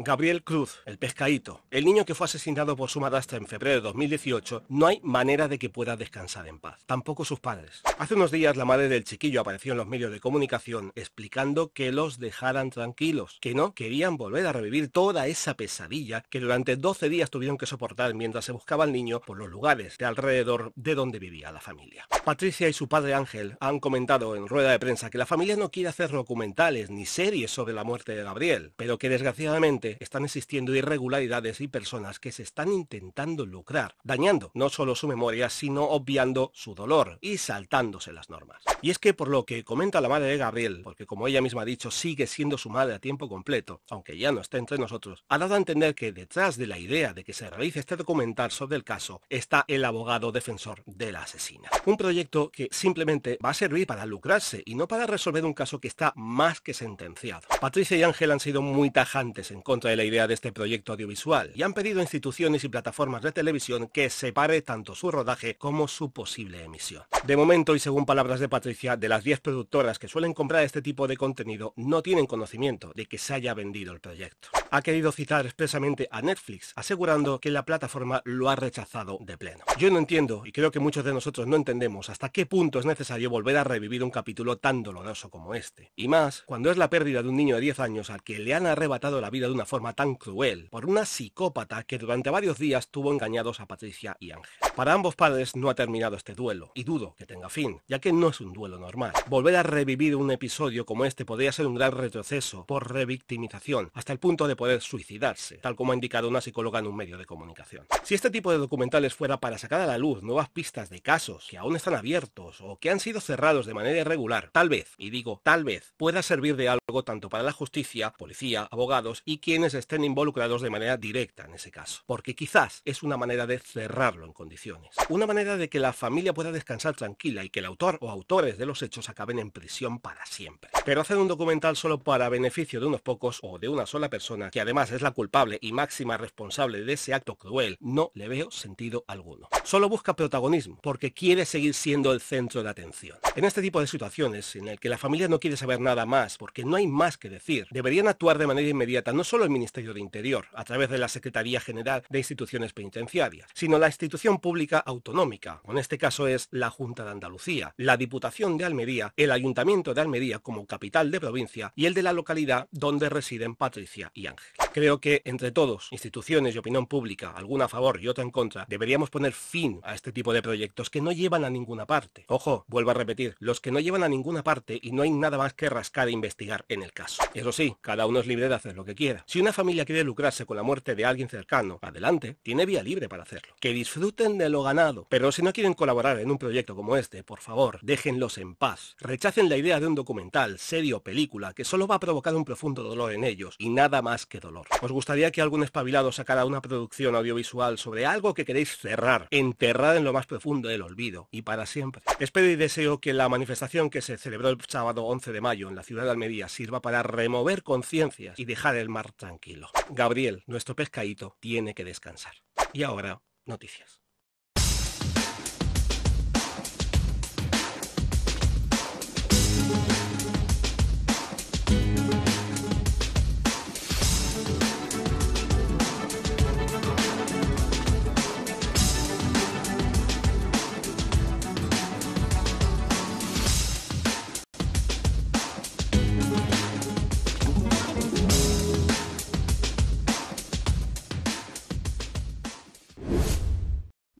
Gabriel Cruz, el pescadito, el niño que fue asesinado por su madrastra en febrero de 2018, no hay manera de que pueda descansar en paz, tampoco sus padres. Hace unos días la madre del chiquillo apareció en los medios de comunicación explicando que los dejaran tranquilos, que no querían volver a revivir toda esa pesadilla que durante 12 días tuvieron que soportar mientras se buscaba al niño por los lugares de alrededor de donde vivía la familia. Patricia y su padre Ángel han comentado en rueda de prensa que la familia no quiere hacer documentales ni series sobre la muerte de Gabriel, pero que desgraciadamente están existiendo irregularidades y personas que se están intentando lucrar, dañando no solo su memoria, sino obviando su dolor y saltándose las normas. Y es que por lo que comenta la madre de Gabriel, porque como ella misma ha dicho, sigue siendo su madre a tiempo completo, aunque ya no está entre nosotros, ha dado a entender que detrás de la idea de que se realice este documental sobre el caso está el abogado defensor de la asesina. Un proyecto que simplemente va a servir para lucrarse y no para resolver un caso que está más que sentenciado. Patricia y Ángel han sido muy tajantes en contra de la idea de este proyecto audiovisual y han pedido a instituciones y plataformas de televisión que separe tanto su rodaje como su posible emisión. De momento, y según palabras de Patricia, de las 10 productoras que suelen comprar este tipo de contenido no tienen conocimiento de que se haya vendido el proyecto. Ha querido citar expresamente a Netflix, asegurando que la plataforma lo ha rechazado de pleno. Yo no entiendo, y creo que muchos de nosotros no entendemos, hasta qué punto es necesario volver a revivir un capítulo tan doloroso como este. Y más, cuando es la pérdida de un niño de 10 años al que le han arrebatado la vida de una forma tan cruel, por una psicópata que durante varios días tuvo engañados a Patricia y Ángel. Para ambos padres no ha terminado este duelo, y dudo que tenga fin, ya que no es un duelo normal. Volver a revivir un episodio como este podría ser un gran retroceso por revictimización, hasta el punto de poder suicidarse, tal como ha indicado una psicóloga en un medio de comunicación. Si este tipo de documentales fuera para sacar a la luz nuevas pistas de casos que aún están abiertos o que han sido cerrados de manera irregular, tal vez, y digo tal vez, pueda servir de algo tanto para la justicia, policía, abogados y quienes estén involucrados de manera directa en ese caso, porque quizás es una manera de cerrarlo en condiciones, una manera de que la familia pueda descansar tranquila y que el autor o autores de los hechos acaben en prisión para siempre. Pero hacer un documental solo para beneficio de unos pocos o de una sola persona, que además es la culpable y máxima responsable de ese acto cruel, no le veo sentido alguno. Solo busca protagonismo, porque quiere seguir siendo el centro de atención. En este tipo de situaciones, en el que la familia no quiere saber nada más, porque no hay más que decir, deberían actuar de manera inmediata no solo el Ministerio de Interior, a través de la Secretaría General de Instituciones Penitenciarias, sino la institución pública autonómica, en este caso es la Junta de Andalucía, la Diputación de Almería, el Ayuntamiento de Almería como capital de provincia y el de la localidad donde residen Patricia y Ángel. Creo que entre todos, instituciones y opinión pública, alguna a favor y otra en contra, deberíamos poner fin a este tipo de proyectos que no llevan a ninguna parte. Ojo, vuelvo a repetir, los que no llevan a ninguna parte y no hay nada más que rascar e investigar en el caso. Eso sí, cada uno es libre de hacer lo que quiera. Si una familia quiere lucrarse con la muerte de alguien cercano, adelante, tiene vía libre para hacerlo. Que disfruten de lo ganado, pero si no quieren colaborar en un proyecto como este, por favor, déjenlos en paz. Rechacen la idea de un documental, serie o película que solo va a provocar un profundo dolor en ellos y nada más que dolor. ¿Os gustaría que algún espabilado sacara una producción audiovisual sobre algo que queréis cerrar, enterrar en lo más profundo del olvido y para siempre? Espero y deseo que la manifestación que se celebró el sábado 11 de mayo en la ciudad de Almería sirva para remover conciencias y dejar el mar tranquilo. Gabriel, nuestro pescadito, tiene que descansar. Y ahora, noticias.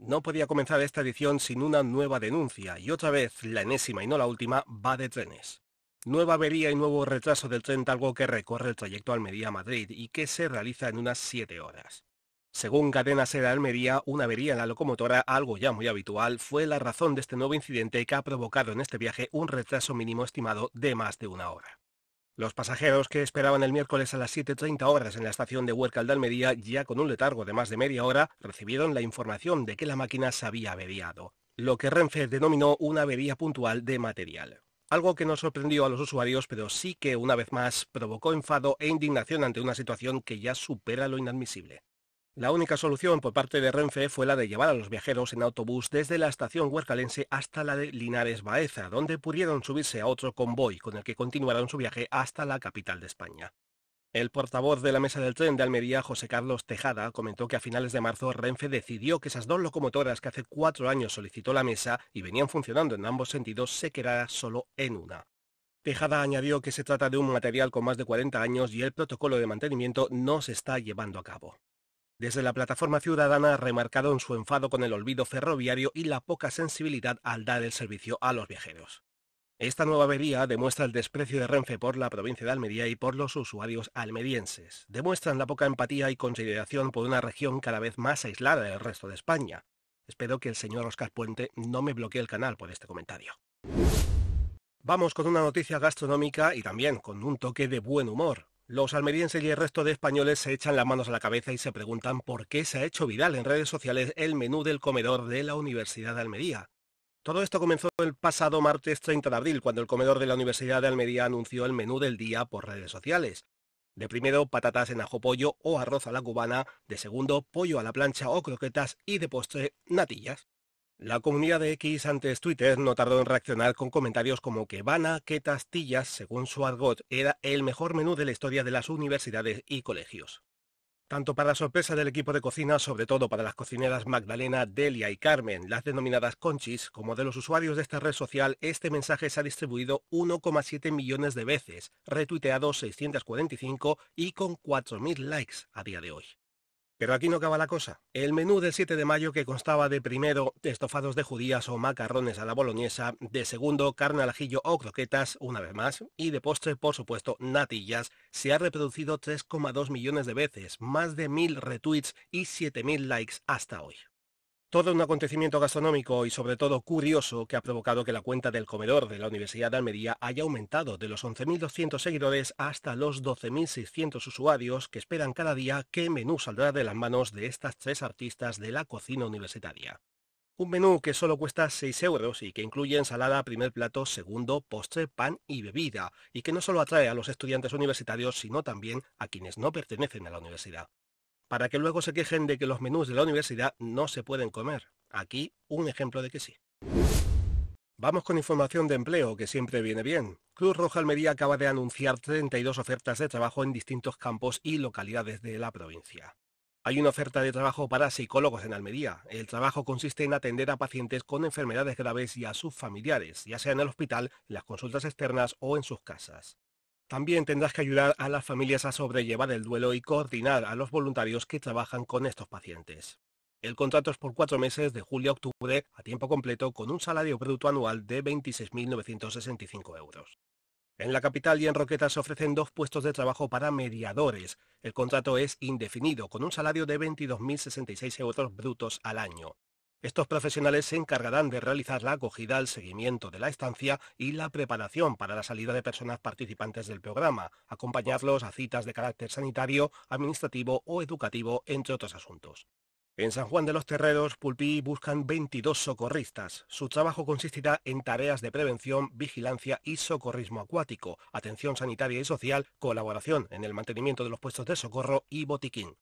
No podía comenzar esta edición sin una nueva denuncia, y otra vez, la enésima y no la última, va de trenes. Nueva avería y nuevo retraso del tren Talgo que recorre el trayecto Almería-Madrid y que se realiza en unas 7 horas. Según Cadena Ser Almería, una avería en la locomotora, algo ya muy habitual, fue la razón de este nuevo incidente que ha provocado en este viaje un retraso mínimo estimado de más de 1 hora. Los pasajeros que esperaban el miércoles a las 7:30 horas en la estación de Huércal de Almería, ya con un letargo de más de media hora, recibieron la información de que la máquina se había averiado, lo que Renfe denominó una avería puntual de material. Algo que no sorprendió a los usuarios, pero sí que, una vez más, provocó enfado e indignación ante una situación que ya supera lo inadmisible. La única solución por parte de Renfe fue la de llevar a los viajeros en autobús desde la estación huercalense hasta la de Linares Baeza, donde pudieron subirse a otro convoy con el que continuaron su viaje hasta la capital de España. El portavoz de la mesa del tren de Almería, José Carlos Tejada, comentó que a finales de marzo Renfe decidió que esas dos locomotoras que hace 4 años solicitó la mesa y venían funcionando en ambos sentidos se quedara solo en una. Tejada añadió que se trata de un material con más de 40 años y el protocolo de mantenimiento no se está llevando a cabo. Desde la plataforma ciudadana remarcaron su enfado con el olvido ferroviario y la poca sensibilidad al dar el servicio a los viajeros. Esta nueva avería demuestra el desprecio de Renfe por la provincia de Almería y por los usuarios almerienses. Demuestran la poca empatía y consideración por una región cada vez más aislada del resto de España. Espero que el señor Óscar Puente no me bloquee el canal por este comentario. Vamos con una noticia gastronómica y también con un toque de buen humor. Los almerienses y el resto de españoles se echan las manos a la cabeza y se preguntan por qué se ha hecho viral en redes sociales el menú del comedor de la Universidad de Almería. Todo esto comenzó el pasado martes 30 de abril, cuando el comedor de la Universidad de Almería anunció el menú del día por redes sociales. De primero, patatas en ajo pollo o arroz a la cubana, de segundo, pollo a la plancha o croquetas y de postre, natillas. La comunidad de X, antes Twitter, no tardó en reaccionar con comentarios como que Vana, que Tastillas, según su argot, era el mejor menú de la historia de las universidades y colegios. Tanto para sorpresa del equipo de cocina, sobre todo para las cocineras Magdalena, Delia y Carmen, las denominadas Conchis, como de los usuarios de esta red social, este mensaje se ha distribuido 1,7 millones de veces, retuiteado 645 y con 4.000 likes a día de hoy. Pero aquí no acaba la cosa. El menú del 7 de mayo, que constaba de primero estofados de judías o macarrones a la boloñesa, de segundo carne al ajillo o croquetas, una vez más, y de postre, por supuesto, natillas, se ha reproducido 3,2 millones de veces, más de 1.000 retweets y 7.000 likes hasta hoy. Todo un acontecimiento gastronómico y sobre todo curioso que ha provocado que la cuenta del comedor de la Universidad de Almería haya aumentado de los 11.200 seguidores hasta los 12.600 usuarios que esperan cada día qué menú saldrá de las manos de estas tres artistas de la cocina universitaria. Un menú que solo cuesta 6 euros y que incluye ensalada, primer plato, segundo, postre, pan y bebida, y que no solo atrae a los estudiantes universitarios, sino también a quienes no pertenecen a la universidad, para que luego se quejen de que los menús de la universidad no se pueden comer. Aquí un ejemplo de que sí. Vamos con información de empleo, que siempre viene bien. Cruz Roja Almería acaba de anunciar 32 ofertas de trabajo en distintos campos y localidades de la provincia. Hay una oferta de trabajo para psicólogos en Almería. El trabajo consiste en atender a pacientes con enfermedades graves y a sus familiares, ya sea en el hospital, en las consultas externas o en sus casas. También tendrás que ayudar a las familias a sobrellevar el duelo y coordinar a los voluntarios que trabajan con estos pacientes. El contrato es por 4 meses, de julio a octubre, a tiempo completo, con un salario bruto anual de 26.965 euros. En la capital y en Roquetas se ofrecen 2 puestos de trabajo para mediadores. El contrato es indefinido, con un salario de 22.066 euros brutos al año. Estos profesionales se encargarán de realizar la acogida, el seguimiento de la estancia y la preparación para la salida de personas participantes del programa, acompañarlos a citas de carácter sanitario, administrativo o educativo, entre otros asuntos. En San Juan de los Terreros, Pulpí, buscan 22 socorristas. Su trabajo consistirá en tareas de prevención, vigilancia y socorrismo acuático, atención sanitaria y social, colaboración en el mantenimiento de los puestos de socorro y botiquín.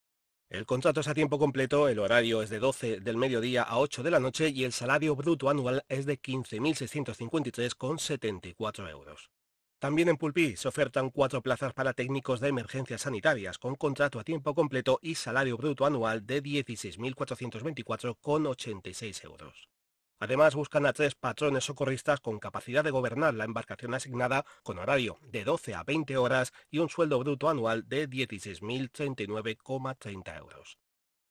El contrato es a tiempo completo, el horario es de 12 del mediodía a 8 de la noche y el salario bruto anual es de 15.653,74 euros. También en Pulpí se ofertan 4 plazas para técnicos de emergencias sanitarias con contrato a tiempo completo y salario bruto anual de 16.424,86 euros. Además, buscan a 3 patrones socorristas con capacidad de gobernar la embarcación asignada, con horario de 12 a 20 horas y un sueldo bruto anual de 16.039,30 euros.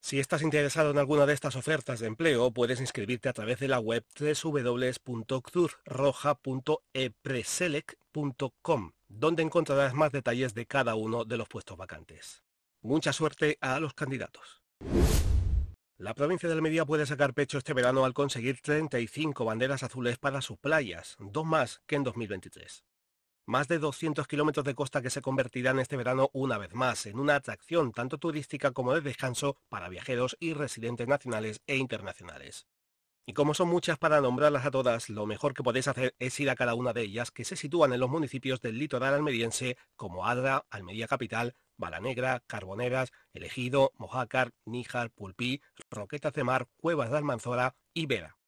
Si estás interesado en alguna de estas ofertas de empleo, puedes inscribirte a través de la web www.cruzroja.epreselec.com, donde encontrarás más detalles de cada uno de los puestos vacantes. Mucha suerte a los candidatos. La provincia de Almería puede sacar pecho este verano al conseguir 35 banderas azules para sus playas, 2 más que en 2023. Más de 200 kilómetros de costa que se convertirán este verano una vez más en una atracción tanto turística como de descanso para viajeros y residentes nacionales e internacionales. Y como son muchas para nombrarlas a todas, lo mejor que podéis hacer es ir a cada una de ellas, que se sitúan en los municipios del litoral almeriense como Adra, Almería Capital, Balanegra, Carboneras, El Ejido, Mojácar, Níjar, Pulpí, Roquetas de Mar, Cuevas de Almanzora y Vera.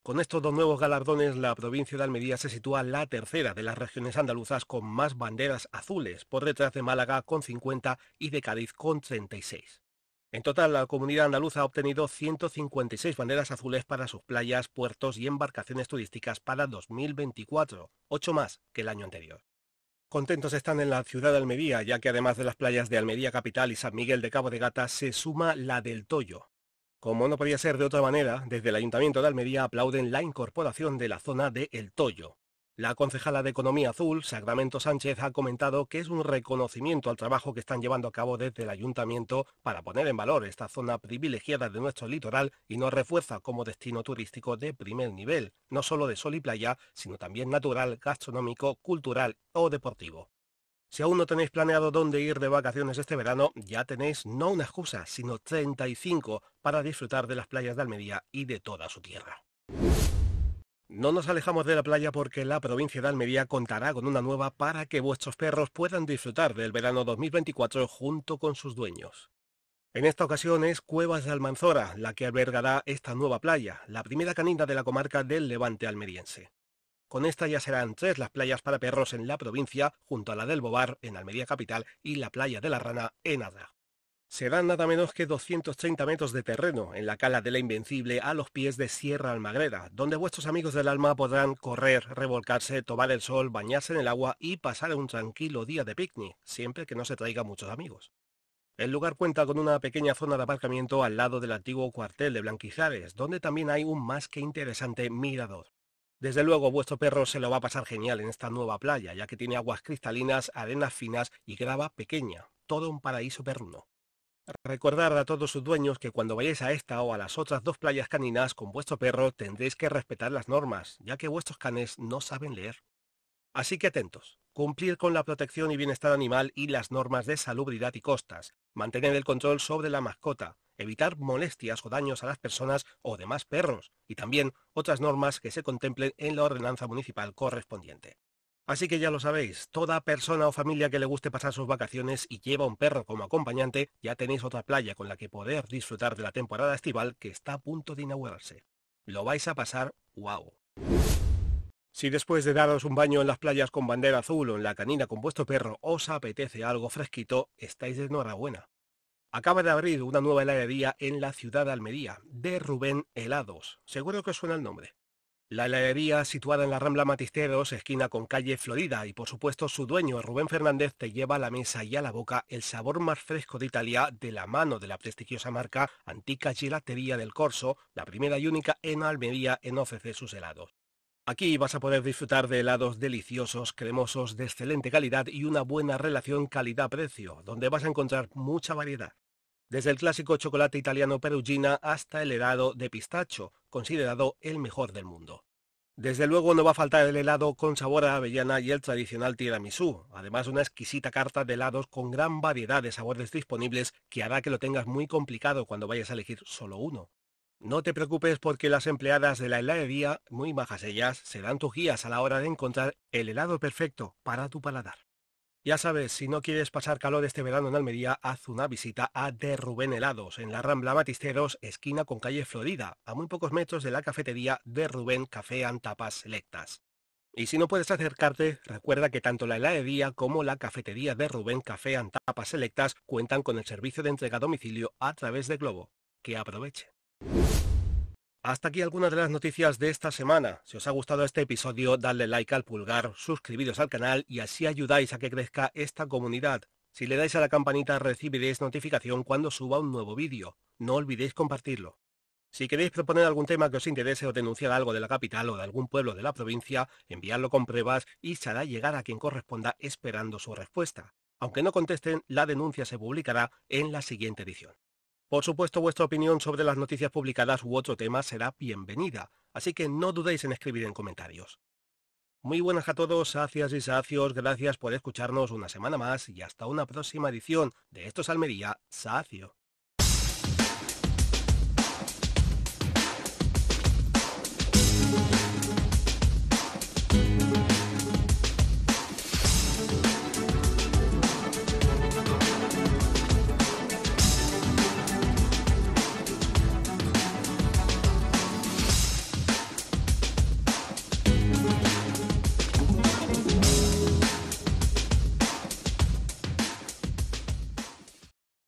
Con estos dos nuevos galardones, la provincia de Almería se sitúa la tercera de las regiones andaluzas con más banderas azules, por detrás de Málaga con 50 y de Cádiz con 36. En total, la comunidad andaluza ha obtenido 156 banderas azules para sus playas, puertos y embarcaciones turísticas para 2024, 8 más que el año anterior. Contentos están en la ciudad de Almería, ya que además de las playas de Almería Capital y San Miguel de Cabo de Gata, se suma la del Toyo. Como no podía ser de otra manera, desde el Ayuntamiento de Almería aplauden la incorporación de la zona de El Toyo. La concejala de Economía Azul, Sacramento Sánchez, ha comentado que es un reconocimiento al trabajo que están llevando a cabo desde el Ayuntamiento para poner en valor esta zona privilegiada de nuestro litoral y nos refuerza como destino turístico de primer nivel, no solo de sol y playa, sino también natural, gastronómico, cultural o deportivo. Si aún no tenéis planeado dónde ir de vacaciones este verano, ya tenéis no una excusa, sino 35 para disfrutar de las playas de Almería y de toda su tierra. No nos alejamos de la playa porque la provincia de Almería contará con una nueva para que vuestros perros puedan disfrutar del verano 2024 junto con sus dueños. En esta ocasión es Cuevas de Almanzora la que albergará esta nueva playa, la primera canina de la comarca del Levante almeriense. Con esta ya serán 3 las playas para perros en la provincia, junto a la del Bobar en Almería Capital y la playa de la Rana en Adra. Serán nada menos que 230 metros de terreno en la cala de la Invencible a los pies de Sierra Almagrera, donde vuestros amigos del alma podrán correr, revolcarse, tomar el sol, bañarse en el agua y pasar un tranquilo día de picnic, siempre que no se traigan muchos amigos. El lugar cuenta con una pequeña zona de aparcamiento al lado del antiguo cuartel de Blanquizares, donde también hay un más que interesante mirador. Desde luego vuestro perro se lo va a pasar genial en esta nueva playa, ya que tiene aguas cristalinas, arenas finas y grava pequeña, todo un paraíso perruno. Recordad a todos sus dueños que cuando vayáis a esta o a las otras 2 playas caninas con vuestro perro tendréis que respetar las normas, ya que vuestros canes no saben leer. Así que atentos, cumplir con la protección y bienestar animal y las normas de salubridad y costas, mantener el control sobre la mascota, evitar molestias o daños a las personas o demás perros, y también otras normas que se contemplen en la ordenanza municipal correspondiente. Así que ya lo sabéis, toda persona o familia que le guste pasar sus vacaciones y lleva un perro como acompañante, ya tenéis otra playa con la que poder disfrutar de la temporada estival que está a punto de inaugurarse. Lo vais a pasar ¡guau! Si después de daros un baño en las playas con bandera azul o en la canina con vuestro perro os apetece algo fresquito, estáis de enhorabuena. Acaba de abrir una nueva heladería en la ciudad de Almería, de Rubén Helados. Seguro que os suena el nombre. La heladería, situada en la Rambla Matisteros, esquina con calle Florida, y por supuesto su dueño, Rubén Fernández, te lleva a la mesa y a la boca el sabor más fresco de Italia de la mano de la prestigiosa marca Antica Gelatería del Corso, la primera y única en Almería en ofrecer sus helados. Aquí vas a poder disfrutar de helados deliciosos, cremosos, de excelente calidad y una buena relación calidad-precio, donde vas a encontrar mucha variedad. Desde el clásico chocolate italiano Perugina hasta el helado de pistacho, considerado el mejor del mundo. Desde luego no va a faltar el helado con sabor a avellana y el tradicional tiramisú, además una exquisita carta de helados con gran variedad de sabores disponibles que hará que lo tengas muy complicado cuando vayas a elegir solo uno. No te preocupes porque las empleadas de la heladería, muy majas ellas, serán tus guías a la hora de encontrar el helado perfecto para tu paladar. Ya sabes, si no quieres pasar calor este verano en Almería, haz una visita a De Rubén Helados, en la Rambla Matisteros, esquina con calle Florida, a muy pocos metros de la cafetería De Rubén Café and Tapas Selectas. Y si no puedes acercarte, recuerda que tanto la heladería como la cafetería De Rubén Café and Tapas Selectas cuentan con el servicio de entrega a domicilio a través de Globo. Que aproveche. Hasta aquí algunas de las noticias de esta semana. Si os ha gustado este episodio, dadle like al pulgar, suscribiros al canal y así ayudáis a que crezca esta comunidad. Si le dais a la campanita recibiréis notificación cuando suba un nuevo vídeo. No olvidéis compartirlo. Si queréis proponer algún tema que os interese o denunciar algo de la capital o de algún pueblo de la provincia, enviadlo con pruebas y se hará llegar a quien corresponda esperando su respuesta. Aunque no contesten, la denuncia se publicará en la siguiente edición. Por supuesto, vuestra opinión sobre las noticias publicadas u otro tema será bienvenida, así que no dudéis en escribir en comentarios. Muy buenas a todos, sacias y sacios, gracias por escucharnos una semana más y hasta una próxima edición de Esto es Almería, Sacio.